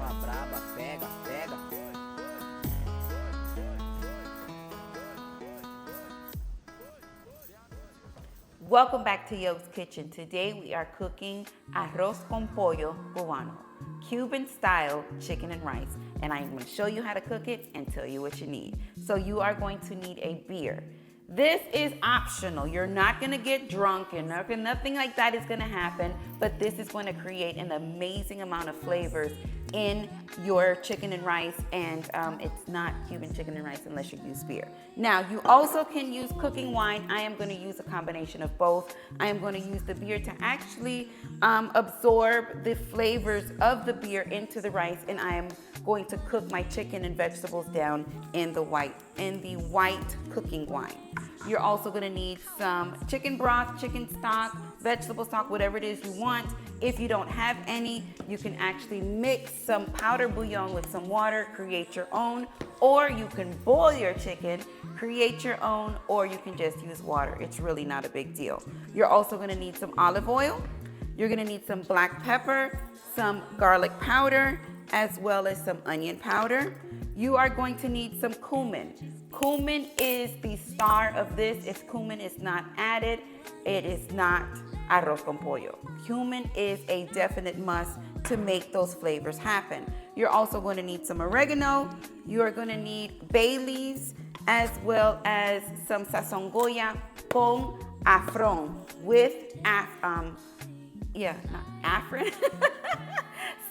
Brava, brava, pega, pega. Welcome back to Yoki's Kitchen. Today we are cooking Arros con Pollo Cubano, Cuban style chicken and rice. And I'm going to show you how to cook it and tell you what you need. So you are going to need a beer. This is optional. You're not going to get drunk. Nothing like that is going to happen. But this is going to create an amazing amount of flavors in your chicken and rice, and it's not Cuban chicken and rice unless you use beer. Now, you also can use cooking wine. I am going to use a combination of both. I am going to use the beer to actually absorb the flavors of the beer into the rice, and I am going to cook my chicken and vegetables down in the white cooking wine. You're also going to need some chicken broth, chicken stock, vegetable stock, whatever it is you want. If you don't have any, you can actually mix some powder bouillon with some water, create your own, or you can boil your chicken, create your own, or you can just use water. It's really not a big deal. You're also going to need some olive oil. You're going to need some black pepper, some garlic powder, as well as some onion powder. You are going to need some cumin. Cumin is the star of this. If cumin is not added, it is not arroz con pollo. Cumin is a definite must to make those flavors happen. You're also going to need some oregano. You are going to need bay leaves, as well as some sazon goya con afron with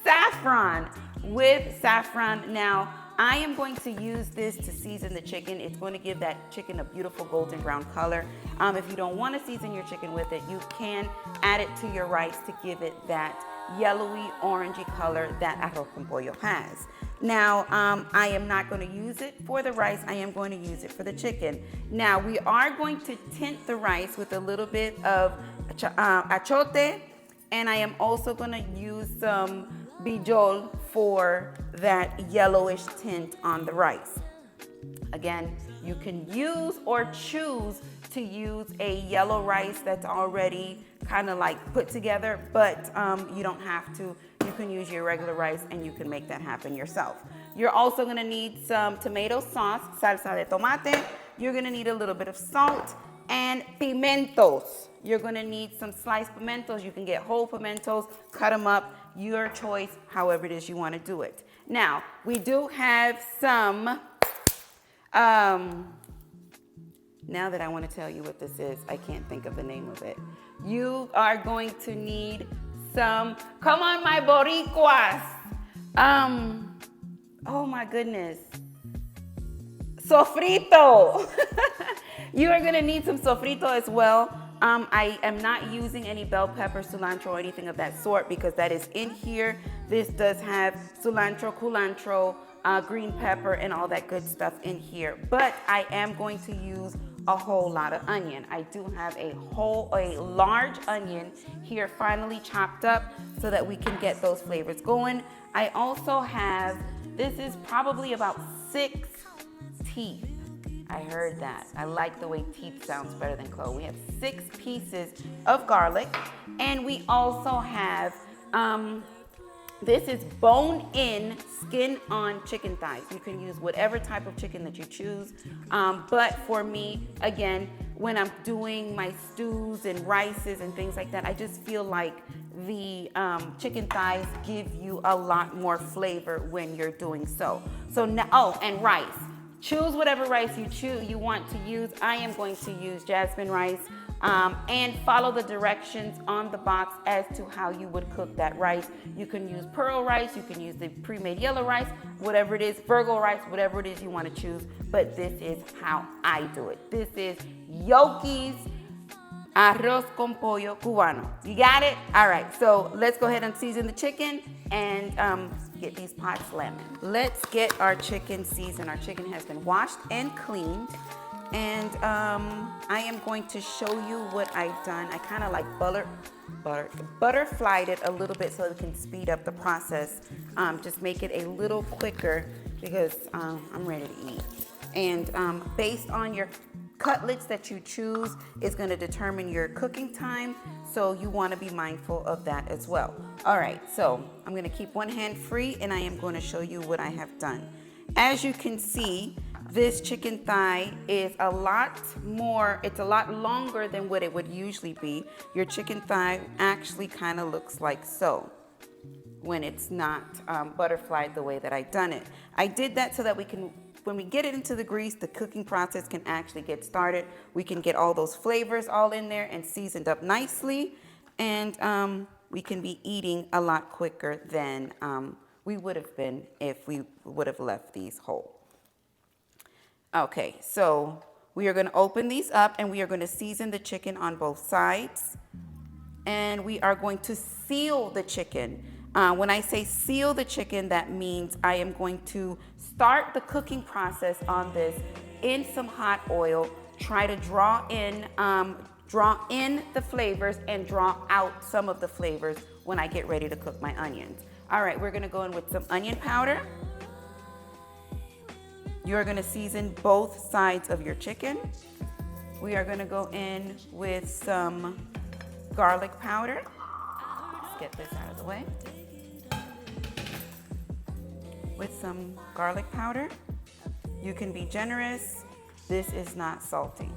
saffron with saffron. Now, I am going to use this to season the chicken. It's going to give that chicken a beautiful golden brown color. If you don't want to season your chicken with it, you can add it to your rice to give it that yellowy, orangey color that arroz con pollo has. Now, I am not going to use it for the rice. I am going to use it for the chicken. Now, we are going to tint the rice with a little bit of achote, and I am also going to use some bijol for that yellowish tint on the rice. Again, you can use or choose to use a yellow rice that's already kind of like put together, but you don't have to. You can use your regular rice and you can make that happen yourself. You're also gonna need some tomato sauce, salsa de tomate. You're gonna need a little bit of salt and pimentos. You're gonna need some sliced pimentos. You can get whole pimentos, cut them up, your choice, however it is you wanna do it. Now, we do have some, now that I wanna tell you what this is, I can't think of the name of it. You are going to need some, come on my boricuas. Oh my goodness. Sofrito. You are gonna need some sofrito as well. I am not using any bell pepper, cilantro, or anything of that sort because that is in here. This does have cilantro, culantro, green pepper, and all that good stuff in here. But I am going to use a whole lot of onion. I do have a large onion here finely chopped up so that we can get those flavors going. I also have, this is probably about 6 teeth. I heard that. I like the way teeth sounds better than clove. We have 6 pieces of garlic, and we also have, this is bone-in, skin-on chicken thighs. You can use whatever type of chicken that you choose, but for me, again, when I'm doing my stews and rices and things like that, I just feel like the chicken thighs give you a lot more flavor when you're doing so. So now, oh, and rice. Choose whatever rice you want to use. I am going to use jasmine rice, and follow the directions on the box as to how you would cook that rice. You can use pearl rice, you can use the pre-made yellow rice, whatever it is, Virgo rice, whatever it is you want to choose, but this is how I do it. This is Yoki's Arroz con Pollo Cubano. You got it? All right, so let's go ahead and season the chicken and get these pots slamming. Let's get our chicken seasoned. Our chicken has been washed and cleaned, and I am going to show you what I've done. I kind of like butterflied it a little bit so it can speed up the process. Just make it a little quicker because I'm ready to eat. And based on your cutlets that you choose is going to determine your cooking time, so you want to be mindful of that as well. All right, so I'm going to keep one hand free and I am going to show you what I have done. As you can see, this chicken thigh is a lot more, it's a lot longer than what it would usually be. Your chicken thigh actually kind of looks like so when it's not butterflied the way that I've done it. I did that so that we can, when we get it into the grease, the cooking process can actually get started. We can get all those flavors all in there and seasoned up nicely, and we can be eating a lot quicker than we would have been if we would have left these whole. Okay, so we are going to open these up and we are going to season the chicken on both sides, and we are going to seal the chicken. When I say seal the chicken, that means I am going to start the cooking process on this in some hot oil, try to draw in the flavors and draw out some of the flavors when I get ready to cook my onions. All right, we're gonna go in with some onion powder. You're gonna season both sides of your chicken. We are gonna go in with some garlic powder. Let's get this out of the way. With some garlic powder. You can be generous. This is not salty.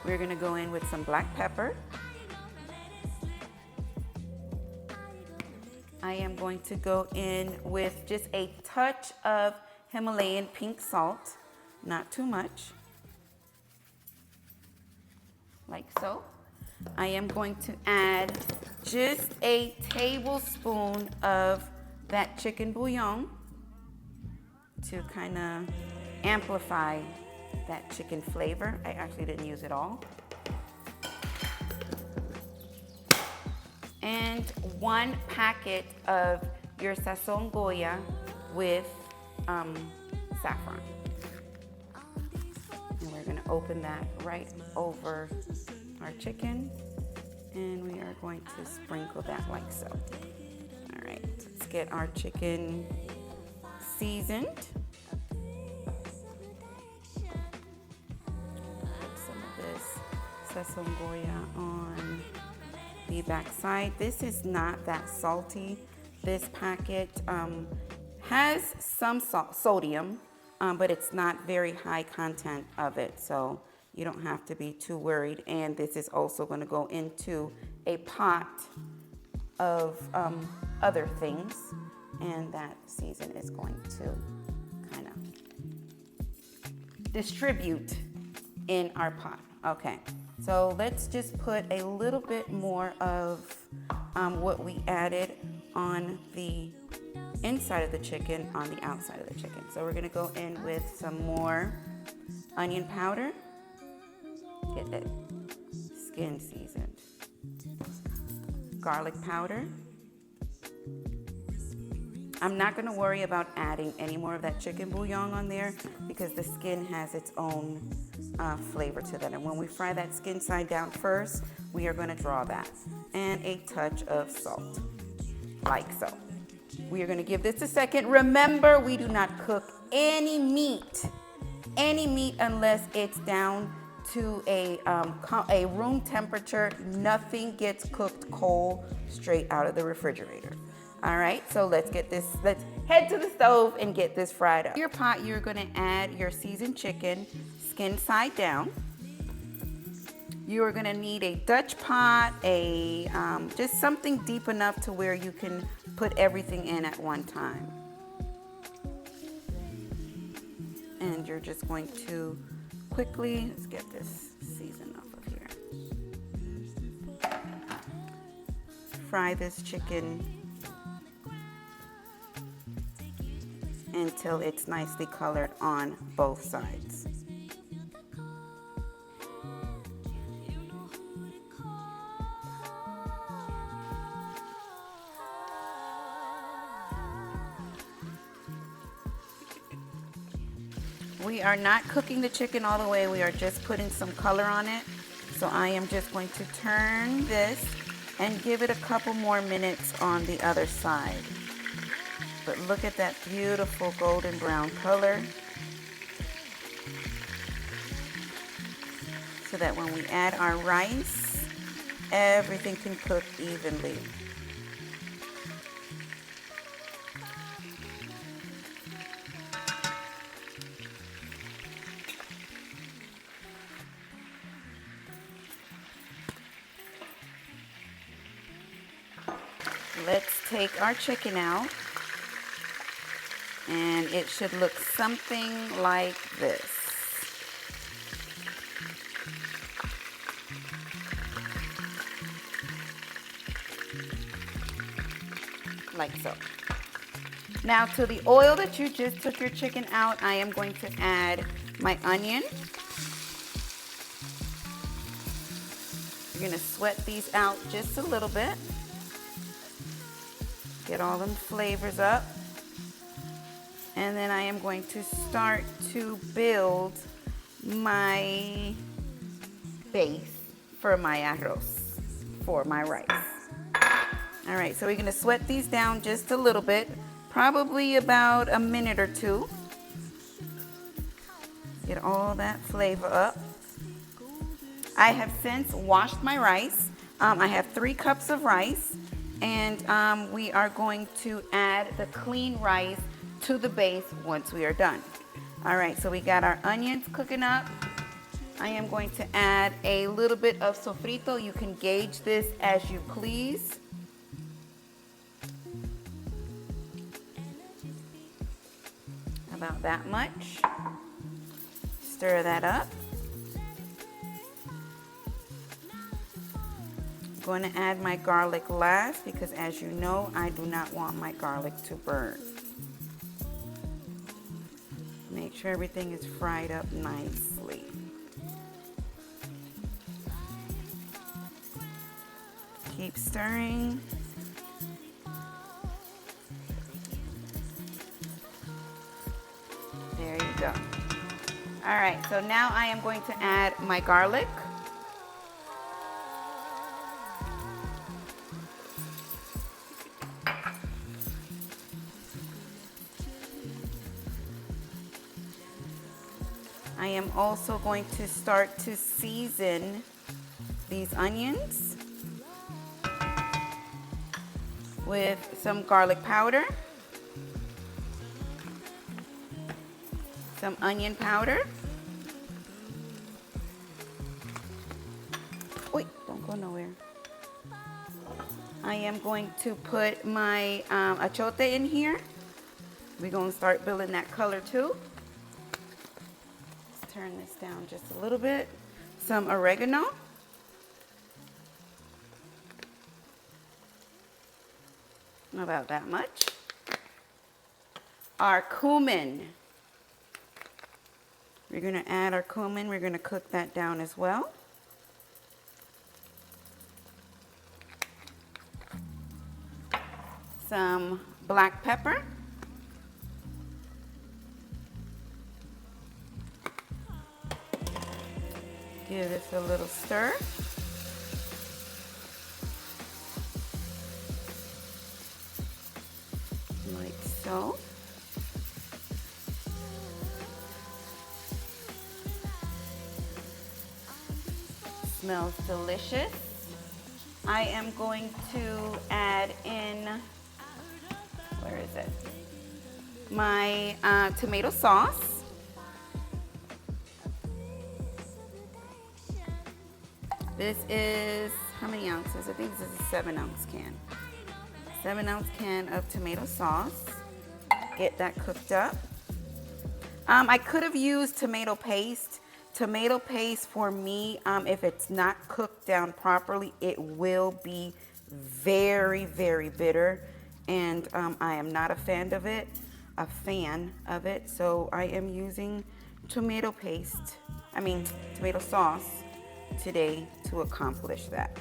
We're gonna go in with some black pepper. I am going to go in with just a touch of Himalayan pink salt, not too much, like so. I am going to add just a tablespoon of that chicken bouillon to kind of amplify that chicken flavor. I actually didn't use it all. And 1 packet of your sazon Goya with saffron. And we're gonna open that right over our chicken, and we are going to sprinkle that like so. All right, let's get our chicken seasoned. Put some of this sazon Goya on the back side. This is not that salty. This packet has some sodium, but it's not very high content of it, so you don't have to be too worried. And this is also going to go into a pot of other things, and that season is going to kind of distribute in our pot. Okay, so let's just put a little bit more of what we added on the inside of the chicken on the outside of the chicken. So we're gonna go in with some more onion powder. Get that skin seasoned. Garlic powder. I'm not gonna worry about adding any more of that chicken bouillon on there because the skin has its own flavor to that. And when we fry that skin side down first, we are gonna draw that. And a touch of salt, like so. We are gonna give this a second. Remember, we do not cook any meat unless it's down to a room temperature. Nothing gets cooked cold straight out of the refrigerator. All right, so let's head to the stove and get this fried up. In your pot, you're gonna add your seasoned chicken, skin side down. You are gonna need a Dutch pot, just something deep enough to where you can put everything in at one time. And you're just going to quickly, let's get this seasoned off of here. Fry this chicken until it's nicely colored on both sides. We are not cooking the chicken all the way. We are just putting some color on it. So I am just going to turn this and give it a couple more minutes on the other side. But look at that beautiful golden brown color. so that when we add our rice, everything can cook evenly. Let's take our chicken out, and it should look something like this. Like so. Now to the oil that you just took your chicken out, I am going to add my onion. You're gonna sweat these out just a little bit. Get all them flavors up. And then I am going to start to build my base for my arroz, for my rice. All right, so we're gonna sweat these down just a little bit, probably about a minute or two. Get all that flavor up. I have since washed my rice. I have 3 cups of rice, and we are going to add the clean rice to the base once we are done. All right, so we got our onions cooking up. I am going to add a little bit of sofrito. You can gauge this as you please. About that much. Stir that up. I'm going to add my garlic last because, as you know, I do not want my garlic to burn. Make sure everything is fried up nicely. Keep stirring. There you go. All right, so now I am going to add my garlic. I am also going to start to season these onions with some garlic powder, some onion powder. Wait, don't go nowhere. I am going to put my achote in here. We're going to start building that color too. Let's turn this down just a little bit. Some oregano. About that much. Our cumin. We're going to add our cumin. We're going to cook that down as well. Some black pepper. Give this a little stir. Like so. Smells delicious. I am going to add in, where is it? My tomato sauce. This is, how many ounces? I think this is a 7-ounce can. 7-ounce can of tomato sauce. Get that cooked up. I could have used tomato paste. Tomato paste for me, if it's not cooked down properly, it will be very, very bitter. And I am not a fan of it. So I am using tomato sauce today to accomplish that.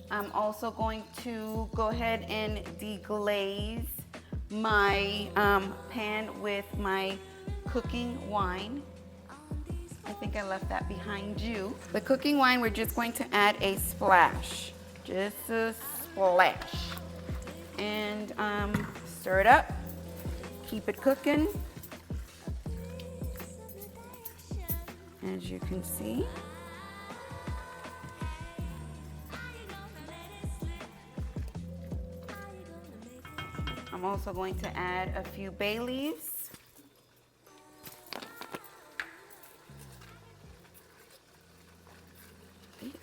I'm also going to go ahead and deglaze my pan with my cooking wine. I think I left that behind you. The cooking wine, we're just going to add a splash. Just a splash. And stir it up. Keep it cooking. as you can see. I'm also going to add a few bay leaves.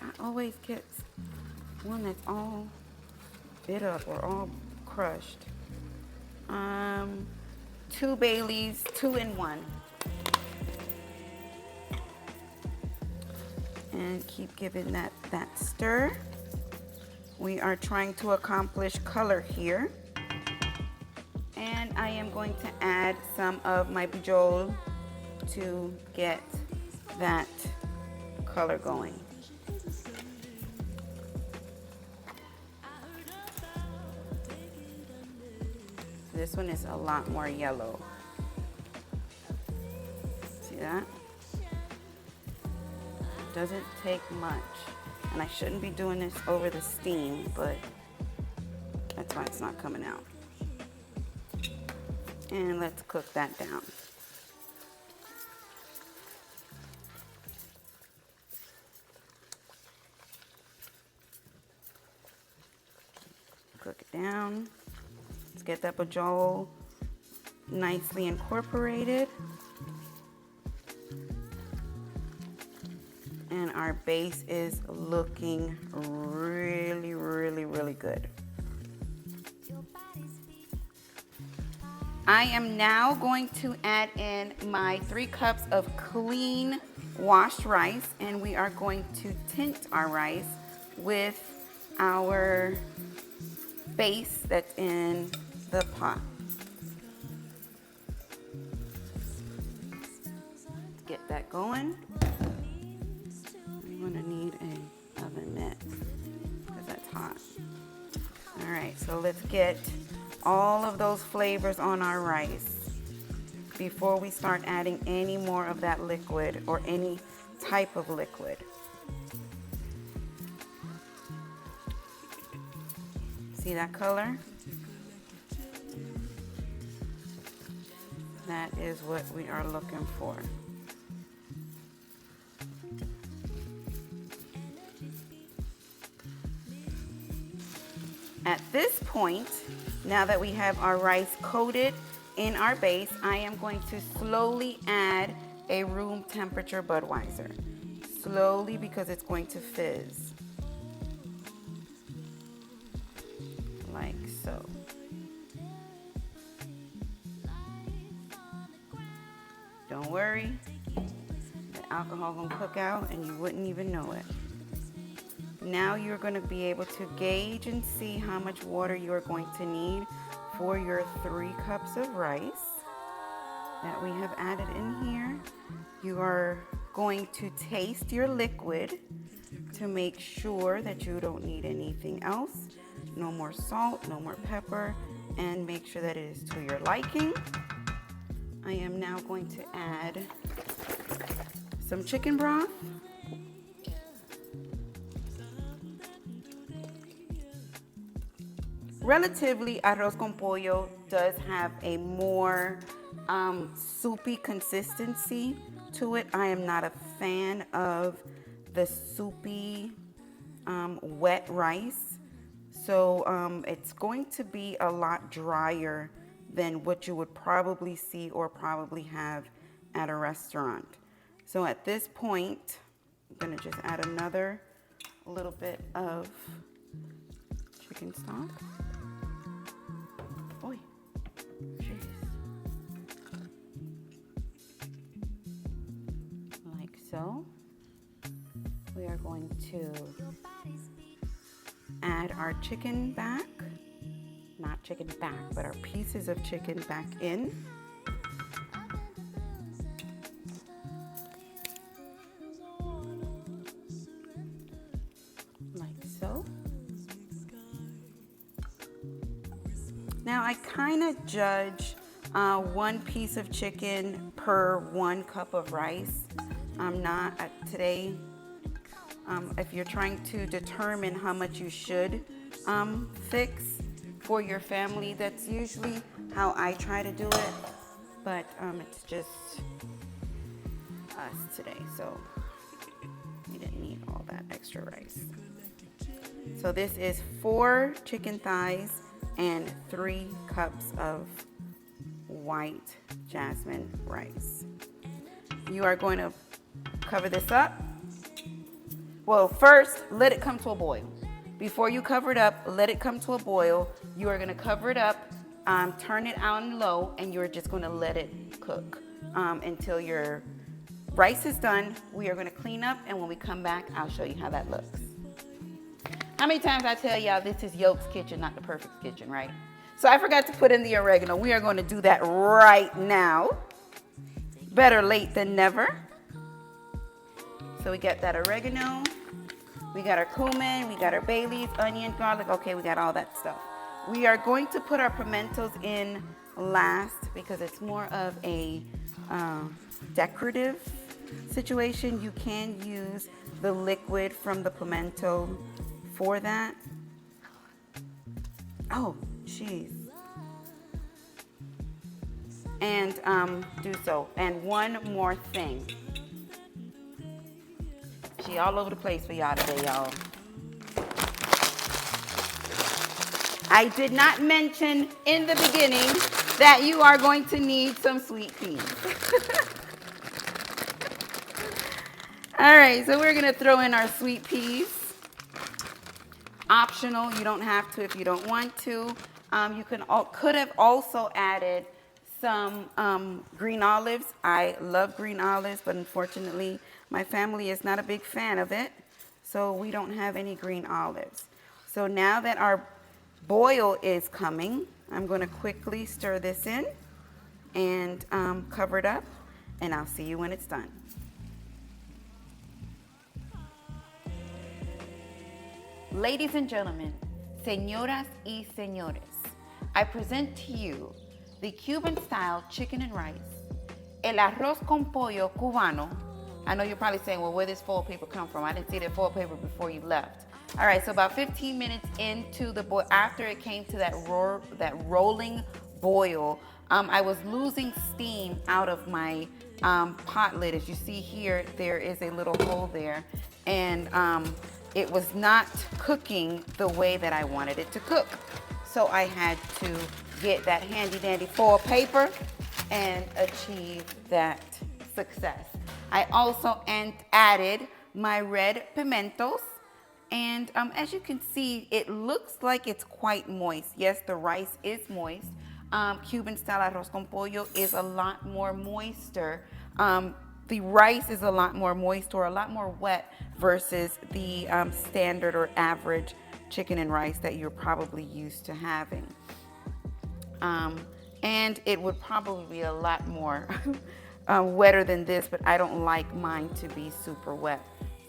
I always get one that's all bit up or all crushed. 2 bay leaves, 2 in 1. And keep giving that stir. We are trying to accomplish color here. And I am going to add some of my bijol to get that color going. This one is a lot more yellow. See that? Doesn't take much. And I shouldn't be doing this over the steam, but that's why it's not coming out. And let's cook that down. Cook it down. Let's get that bijol nicely incorporated. And our base is looking really, really, really good. I am now going to add in my 3 cups of clean washed rice, and we are going to tint our rice with our base that's in the pot. Let's get that going. I'm gonna need an oven mitt because that's hot. All right, so let's get all of those flavors on our rice before we start adding any more of that liquid or any type of liquid. See that color? That is what we are looking for. At this point, now that we have our rice coated in our base, I am going to slowly add a room temperature Budweiser. Slowly, because it's going to fizz. Like so. Don't worry, the alcohol gonna cook out and you wouldn't even know it. Now you're going to be able to gauge and see how much water you are going to need for your 3 cups of rice that we have added in here. You are going to taste your liquid to make sure that you don't need anything else. No more salt, no more pepper, and make sure that it is to your liking. I am now going to add some chicken broth. Relatively, arroz con pollo does have a more soupy consistency to it. I am not a fan of the soupy wet rice. So it's going to be a lot drier than what you would probably see or probably have at a restaurant. So at this point, I'm gonna just add another little bit of chicken stock. Oy, jeez. Like so. We are going to add our chicken back. Not chicken back, but our pieces of chicken back in. Like so. Now I kind of judge 1 piece of chicken per 1 cup of rice. I'm not today. If you're trying to determine how much you should fix for your family, that's usually how I try to do it. But it's just us today, so we didn't need all that extra rice. So this is 4 chicken thighs and 3 cups of white jasmine rice. You are going to cover this up. Well, first, let it come to a boil. Before you cover it up, let it come to a boil. You are going to cover it up, turn it on low, and you're just going to let it cook until your rice is done. We are going to clean up, and when we come back, I'll show you how that looks. How many times I tell y'all this is Yoke's kitchen, not the perfect kitchen, right? So I forgot to put in the oregano. We are going to do that right now. Better late than never. So we got that oregano. We got our cumin, we got our bay leaf, onion, garlic. Okay, we got all that stuff. We are going to put our pimentos in last because it's more of a decorative situation. You can use the liquid from the pimento for that. Oh, jeez. And do so. And one more thing. She all over the place for y'all today, y'all. I did not mention in the beginning that you are going to need some sweet peas. All right, so we're gonna throw in our sweet peas. Optional, you don't have to if you don't want to. You could have also added some green olives. I love green olives, but unfortunately, my family is not a big fan of it, so we don't have any green olives. So now that our boil is coming, I'm going to quickly stir this in and cover it up, and I'll see you when it's done. Ladies and gentlemen, señoras y señores, I present to you the Cuban-style chicken and rice, el arroz con pollo cubano. I know you're probably saying, well, where did this foil paper come from? I didn't see that foil paper before you left. All right, so about 15 minutes into the boil, after it came to that rolling boil, I was losing steam out of my pot lid. As you see here, there is a little hole there, and it was not cooking the way that I wanted it to cook. So I had to get that handy dandy foil paper and achieve that success. I also added my red pimentos, and as you can see, it looks like it's quite moist. Yes, the rice is moist. Cuban style arroz con pollo is a lot more moister. The rice is a lot more moist or a lot more wet versus the standard or average chicken and rice that you're probably used to having. And it would probably be a lot more wetter than this, but I don't like mine to be super wet.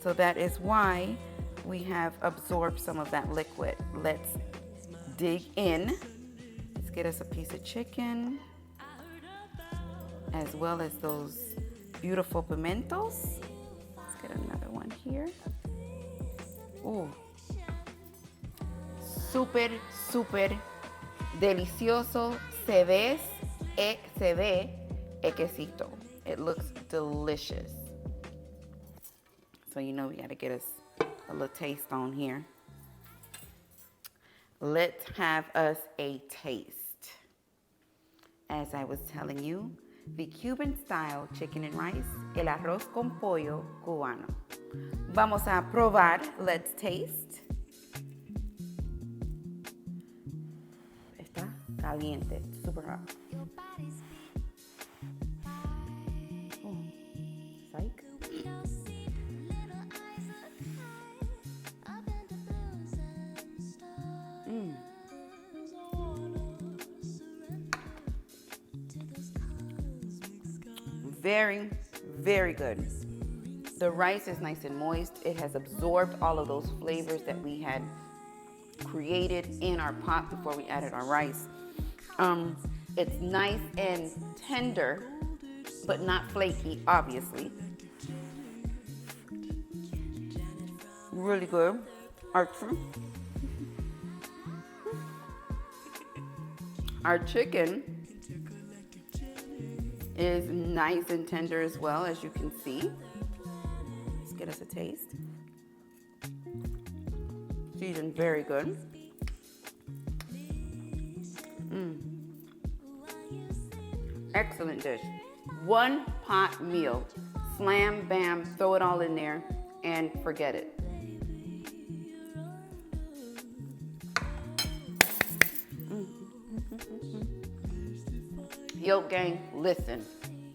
So that is why we have absorbed some of that liquid. Let's dig in. Let's get us a piece of chicken, as well as those beautiful pimentos. Let's get another one here. Ooh. Súper, súper delicioso. Se ve quesito. It looks delicious. So you know we gotta get us a little taste on here. Let's have us a taste. As I was telling you, the Cuban style chicken and rice, el arroz con pollo cubano. Vamos a probar. Let's taste. Está caliente, super hot. Oh, psych. Very, very good. The rice is nice and moist. It has absorbed all of those flavors that we had created in our pot before we added our rice. It's nice and tender, but not flaky, obviously. Really good. Our chicken is nice and tender as well, as you can see. Let's get us a taste. Seasoned very good. Excellent dish. One pot meal. Slam, bam, throw it all in there and forget it. Yoke Gang, listen.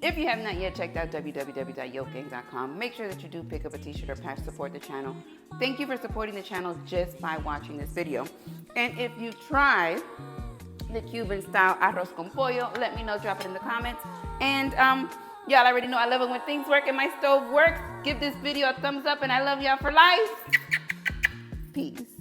If you have not yet checked out www.yokegang.com, make sure that you do pick up a t-shirt or patch to support the channel. Thank you for supporting the channel just by watching this video. And if you try the Cuban style arroz con pollo, let me know, drop it in the comments. And y'all already know I love it when things work and my stove works. Give this video a thumbs up and I love y'all for life. Peace.